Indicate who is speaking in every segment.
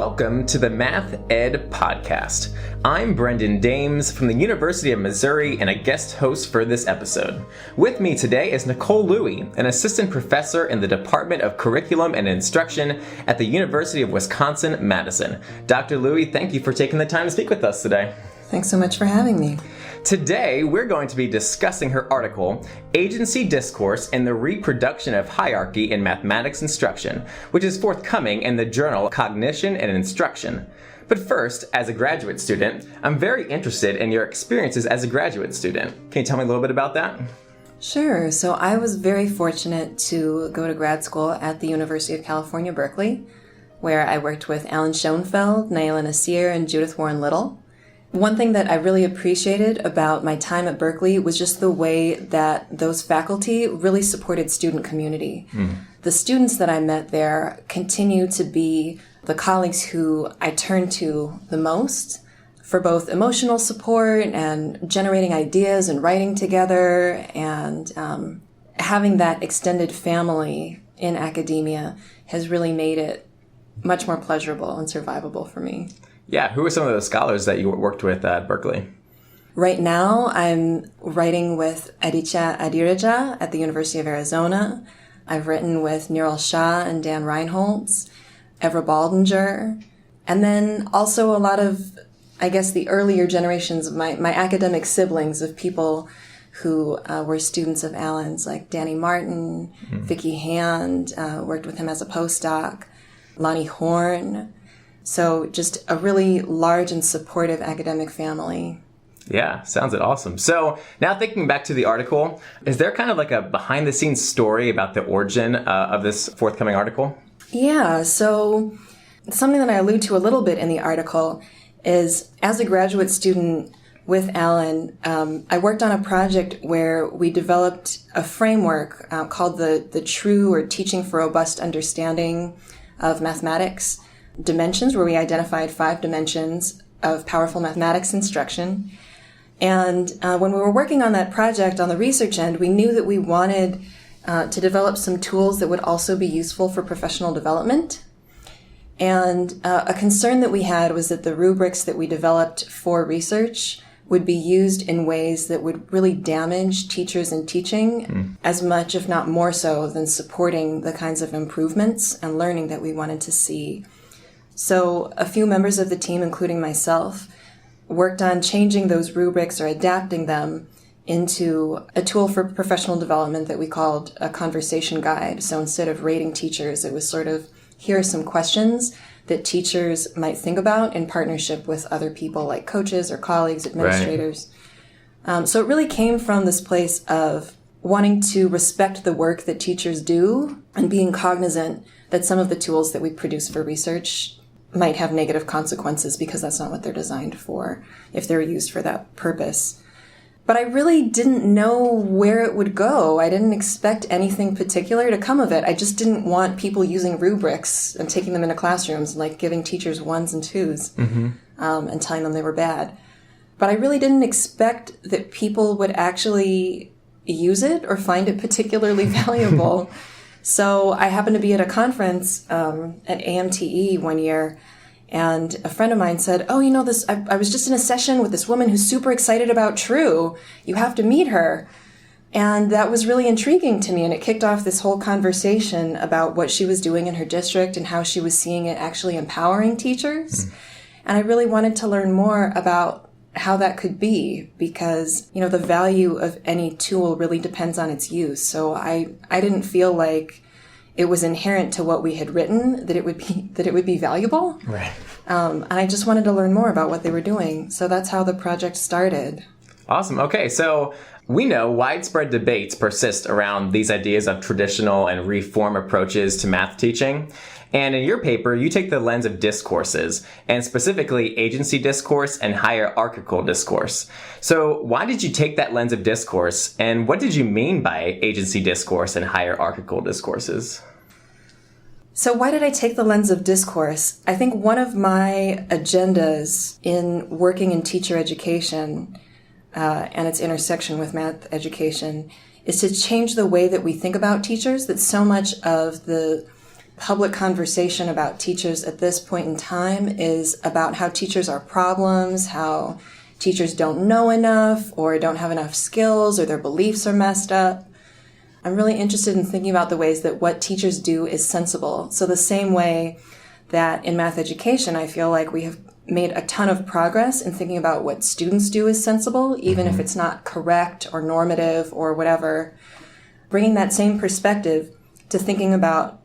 Speaker 1: Welcome to the Math Ed Podcast. I'm Brendan Dames from the University of Missouri and a guest host for this episode. With me today is Nicole Louie, an assistant professor in the Department of Curriculum and Instruction at the University of Wisconsin-Madison. Dr. Louie, thank you for taking the time to speak with us today.
Speaker 2: Thanks so much for having me.
Speaker 1: Today, we're going to be discussing her article, Agency Discourse and the Reproduction of Hierarchy in Mathematics Instruction, which is forthcoming in the journal Cognition and Instruction. But first, as a graduate student, I'm very interested in your experiences as a graduate student. Can you tell me a little bit about that?
Speaker 2: Sure. So I was very fortunate to go to grad school at the University of California, Berkeley, where I worked with Alan Schoenfeld, Naila Nasir, and Judith Warren Little. One thing that I really appreciated about my time at Berkeley was just the way that those faculty really supported student community. The students that I met there continue to be the colleagues who I turn to the most for both emotional support and generating ideas and writing together, and having that extended family in academia has really made it much more pleasurable and survivable for me.
Speaker 1: Yeah, who are some of the scholars that you worked with at Berkeley?
Speaker 2: Right now, I'm writing with Aditya Adiraja at the University of Arizona. I've written with Nirul Shah and Dan Reinholtz, Evra Baldinger, and then also a lot of, I guess, the earlier generations of my academic siblings of people who were students of Alan's, like Danny Martin, Vicki Hand, worked with him as a postdoc, Lonnie Horn. So just a really large and supportive academic family.
Speaker 1: Yeah, sounds awesome. So now thinking back to the article, is there kind of like a behind-the-scenes story about the origin of this forthcoming article?
Speaker 2: Yeah, so something that I allude to a little bit in the article is, as a graduate student with Alan, I worked on a project where we developed a framework called the True or Teaching for Robust Understanding of Mathematics Dimensions, where we identified 5 dimensions of powerful mathematics instruction. And when we were working on that project on the research end, we knew that we wanted to develop some tools that would also be useful for professional development. And a concern that we had was that the rubrics that we developed for research would be used in ways that would really damage teachers in teaching as much, if not more so, than supporting the kinds of improvements and learning that we wanted to see. So a few members of the team, including myself, worked on changing those rubrics or adapting them into a tool for professional development that we called a conversation guide. So instead of rating teachers, it was sort of, here are some questions that teachers might think about in partnership with other people like coaches or colleagues, administrators. Right. So it really came from this place of wanting to respect the work that teachers do and being cognizant that some of the tools that we produce for research might have negative consequences because that's not what they're designed for if they're used for that purpose. But I really didn't know where it would go. I didn't expect anything particular to come of it. I just didn't want people using rubrics and taking them into classrooms, like giving teachers 1s and 2s and telling them they were bad. But I really didn't expect that people would actually use it or find it particularly valuable. So I happened to be at a conference at AMTE one year, and a friend of mine said, oh, you know, I was just in a session with this woman who's super excited about True. You have to meet her. And that was really intriguing to me, and it kicked off this whole conversation about what she was doing in her district and how she was seeing it actually empowering teachers. And I really wanted to learn more about how that could be, because, you know, the value of any tool really depends on its use. So I didn't feel like it was inherent to what we had written that it would be valuable.
Speaker 1: Right.
Speaker 2: And I just wanted to learn more about what they were doing. So that's how the project started.
Speaker 1: Awesome. Okay, so we know widespread debates persist around these ideas of traditional and reform approaches to math teaching. And in your paper, you take the lens of discourses, and specifically agency discourse and hierarchical discourse. So why did you take that lens of discourse, and what did you mean by agency discourse and hierarchical discourses?
Speaker 2: So why did I take the lens of discourse? I think one of my agendas in working in teacher education and its intersection with math education is to change the way that we think about teachers, that so much of the public conversation about teachers at this point in time is about how teachers are problems, how teachers don't know enough or don't have enough skills or their beliefs are messed up. I'm really interested in thinking about the ways that what teachers do is sensible. So the same way that in math education, I feel like we have made a ton of progress in thinking about what students do is sensible, even if it's not correct or normative or whatever. Bringing that same perspective to thinking about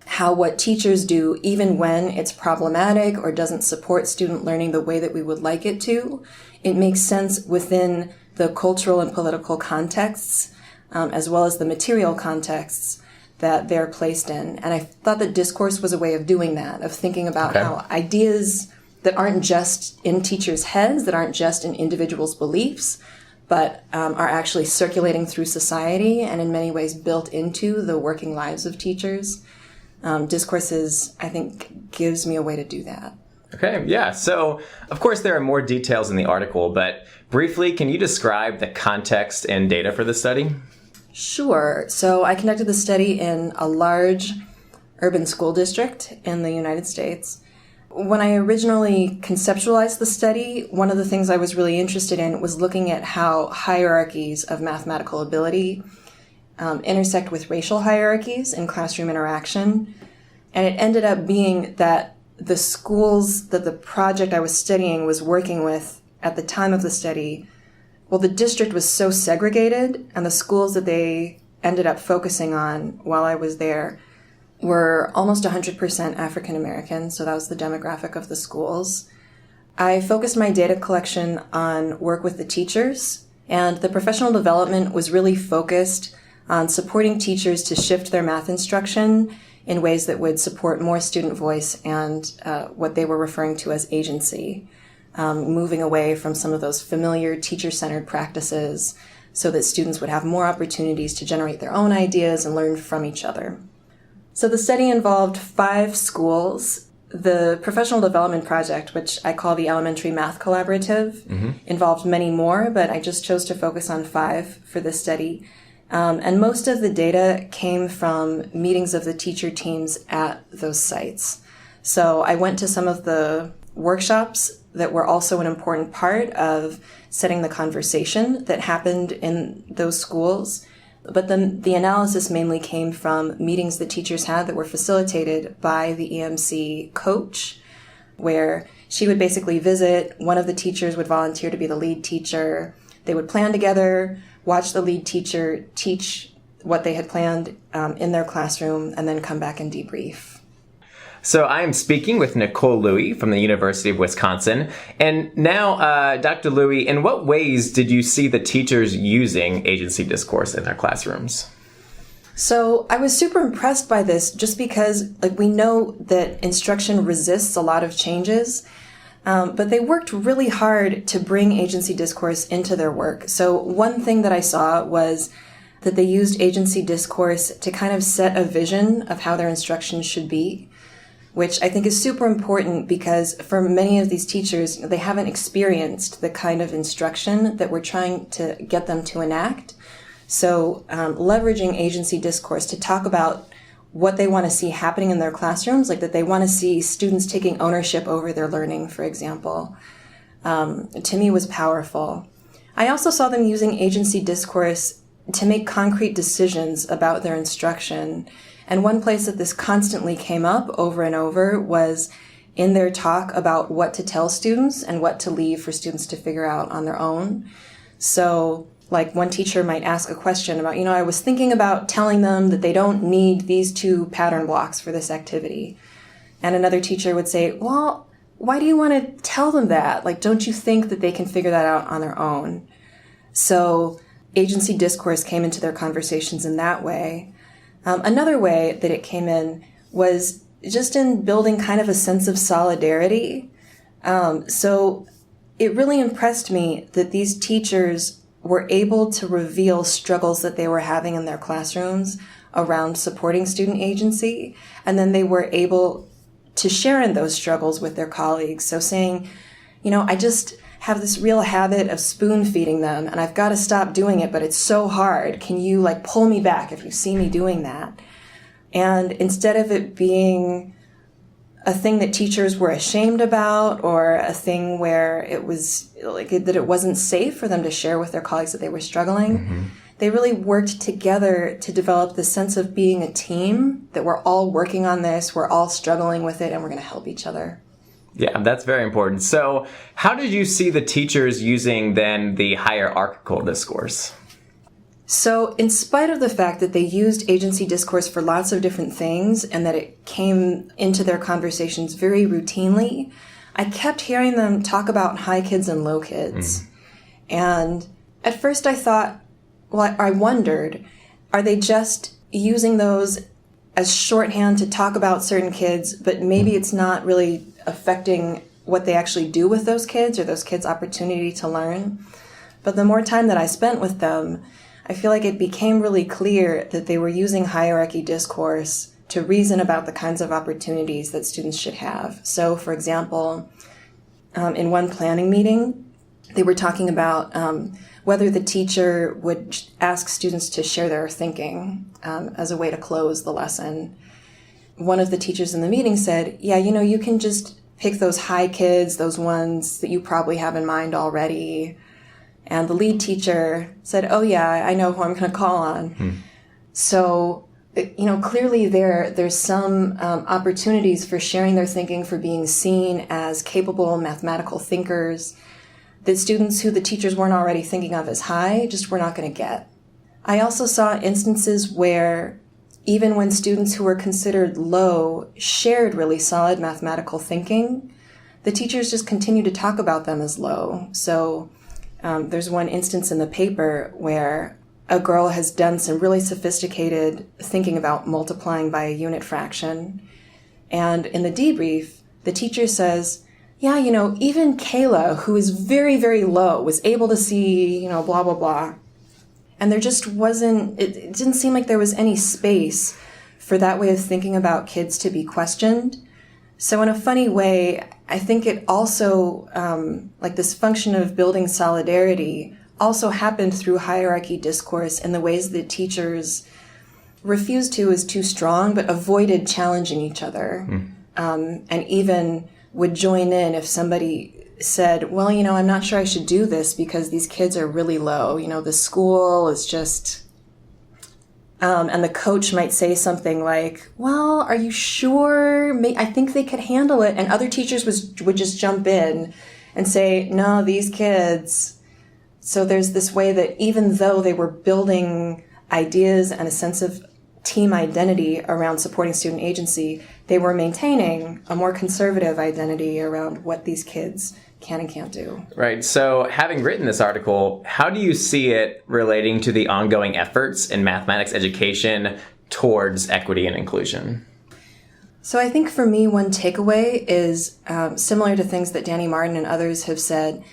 Speaker 2: how what teachers do, even when it's problematic or doesn't support student learning the way that we would like it to, it makes sense within the cultural and political contexts, as well as the material contexts that they're placed in. And I thought that discourse was a way of doing that, of thinking about how ideas that aren't just in teachers' heads, that aren't just in individuals' beliefs, but are actually circulating through society and in many ways built into the working lives of teachers. Discourses, I think, gives me a way to do that.
Speaker 1: Okay, yeah. So, of course, there are more details in the article, but briefly, can you describe the context and data for the study?
Speaker 2: Sure. So I conducted the study in a large urban school district in the United States. When I originally conceptualized the study, one of the things I was really interested in was looking at how hierarchies of mathematical ability intersect with racial hierarchies in classroom interaction. And it ended up being that the schools that the project I was studying was working with at the time of the study, well, the district was so segregated, and the schools that they ended up focusing on while I was there were almost 100% African American, so that was the demographic of the schools. I focused my data collection on work with the teachers, and the professional development was really focused on supporting teachers to shift their math instruction in ways that would support more student voice and what they were referring to as agency, moving away from some of those familiar teacher-centered practices so that students would have more opportunities to generate their own ideas and learn from each other. So the study involved 5 schools. The professional development project, which I call the Elementary Math Collaborative, involved many more, but I just chose to focus on 5 for this study. And most of the data came from meetings of the teacher teams at those sites. So I went to some of the workshops that were also an important part of setting the conversation that happened in those schools. But then the analysis mainly came from meetings that teachers had that were facilitated by the EMC coach, where she would basically visit, one of the teachers would volunteer to be the lead teacher. They would plan together, watch the lead teacher teach what they had planned in their classroom, and then come back and debrief.
Speaker 1: So I am speaking with Nicole Louie from the University of Wisconsin. And now, Dr. Louie, in what ways did you see the teachers using agency discourse in their classrooms?
Speaker 2: So I was super impressed by this just because we know that instruction resists a lot of changes, but they worked really hard to bring agency discourse into their work. So one thing that I saw was that they used agency discourse to kind of set a vision of how their instruction should be, which I think is super important because for many of these teachers, they haven't experienced the kind of instruction that we're trying to get them to enact. So leveraging agency discourse to talk about what they want to see happening in their classrooms, like that they want to see students taking ownership over their learning, for example, to me was powerful. I also saw them using agency discourse to make concrete decisions about their instruction. And one place that this constantly came up over and over was in their talk about what to tell students and what to leave for students to figure out on their own. So one teacher might ask a question about, I was thinking about telling them that they don't need these 2 pattern blocks for this activity. And another teacher would say, well, why do you want to tell them that? Don't you think that they can figure that out on their own? So agency discourse came into their conversations in that way. Another way that it came in was just in building kind of a sense of solidarity. So it really impressed me that these teachers were able to reveal struggles that they were having in their classrooms around supporting student agency, and then they were able to share in those struggles with their colleagues. So saying, I just have this real habit of spoon feeding them and I've got to stop doing it, but it's so hard. Can you pull me back if you see me doing that? And instead of it being a thing that teachers were ashamed about, or a thing where it was like that it wasn't safe for them to share with their colleagues that they were struggling, they really worked together to develop the sense of being a team, that we're all working on this, we're all struggling with it, and we're going to help each other.
Speaker 1: Yeah, that's very important. So how did you see the teachers using then the hierarchical discourse?
Speaker 2: So in spite of the fact that they used agency discourse for lots of different things and that it came into their conversations very routinely, I kept hearing them talk about high kids and low kids. And at first I thought, well, I wondered, are they just using those as shorthand to talk about certain kids, but maybe it's not really affecting what they actually do with those kids or those kids' opportunity to learn? But the more time that I spent with them, I feel like it became really clear that they were using hierarchy discourse to reason about the kinds of opportunities that students should have. So, for example, in one planning meeting, they were talking about whether the teacher would ask students to share their thinking as a way to close the lesson. One of the teachers in the meeting said, yeah, you can just pick those high kids, those ones that you probably have in mind already. And the lead teacher said, oh yeah, I know who I'm going to call on. So, clearly there's some opportunities for sharing their thinking, for being seen as capable mathematical thinkers that students who the teachers weren't already thinking of as high just were not going to get. I also saw instances where even when students who were considered low shared really solid mathematical thinking, the teachers just continued to talk about them as low. So there's one instance in the paper where a girl has done some really sophisticated thinking about multiplying by a unit fraction. And in the debrief, the teacher says, yeah, even Kayla, who is very, very low, was able to see, blah, blah, blah. And there just wasn't, it didn't seem like there was any space for that way of thinking about kids to be questioned. So in a funny way, I think it also, like this function of building solidarity also happened through hierarchy discourse in the ways that teachers refused to is too strong, but avoided challenging each other. And even would join in if somebody said, well, I'm not sure I should do this because these kids are really low. The school is just... and the coach might say something like, well, are you sure? I think they could handle it. And other teachers would just jump in and say, no, these kids. So there's this way that even though they were building ideas and a sense of team identity around supporting student agency, they were maintaining a more conservative identity around what these kids can and can't do.
Speaker 1: Right. So having written this article, how do you see it relating to the ongoing efforts in mathematics education towards equity and inclusion?
Speaker 2: So I think for me, one takeaway is similar to things that Danny Martin and others have said.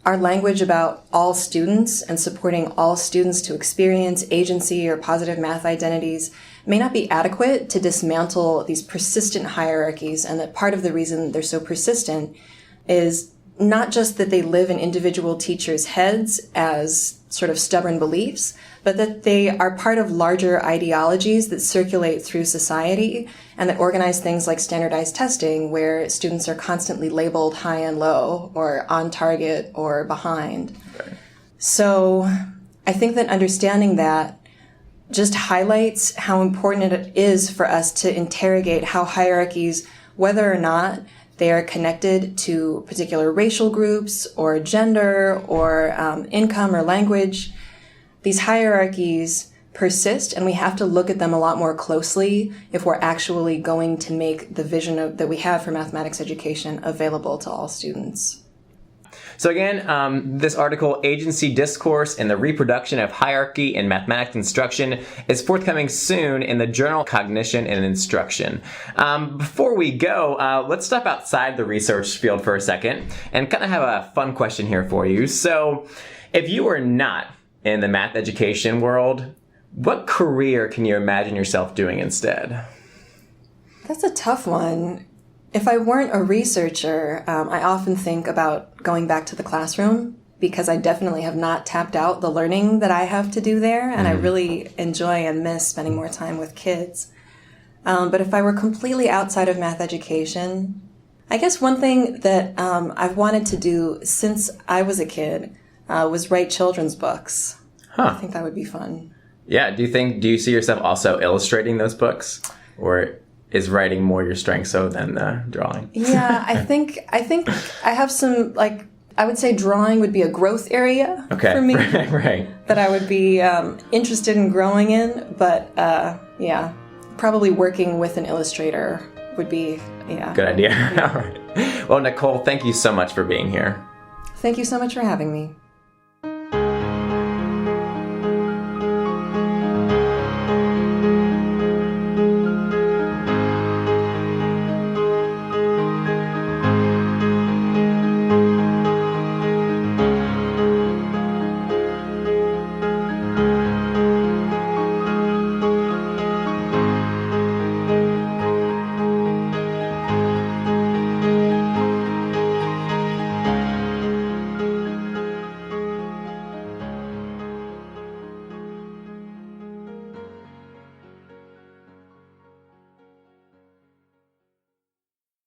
Speaker 2: Our language about all students and supporting all students to experience agency or positive math identities may not be adequate to dismantle these persistent hierarchies, and that part of the reason they're so persistent is not just that they live in individual teachers' heads as sort of stubborn beliefs, but that they are part of larger ideologies that circulate through society and that organize things like standardized testing, where students are constantly labeled high and low or on target or behind. Okay. So I think that understanding that just highlights how important it is for us to interrogate how hierarchies, whether or not they are connected to particular racial groups or gender or income or language, these hierarchies persist, and we have to look at them a lot more closely if we're actually going to make the vision that we have for mathematics education available to all students.
Speaker 1: So again, this article, Agency Discourse and the Reproduction of Hierarchy in Mathematics Instruction, is forthcoming soon in the journal Cognition and Instruction. Before we go, let's step outside the research field for a second and kind of have a fun question here for you. So if you were not in the math education world, what career can you imagine yourself doing instead?
Speaker 2: That's a tough one. If I weren't a researcher, I often think about going back to the classroom because I definitely have not tapped out the learning that I have to do there, and I really enjoy and miss spending more time with kids. But if I were completely outside of math education, I guess one thing that I've wanted to do since I was a kid was write children's books. I think that would be fun.
Speaker 1: Yeah. Do you see yourself also illustrating those books, or is writing more your strength so than drawing?
Speaker 2: Yeah, I think I have some, like, I would say drawing would be a growth area for me.
Speaker 1: Right.
Speaker 2: That I would be interested in growing in, but yeah, probably working with an illustrator would be,
Speaker 1: Good idea. All right. Well, Nicole, thank you so much for being here.
Speaker 2: Thank you so much for having me.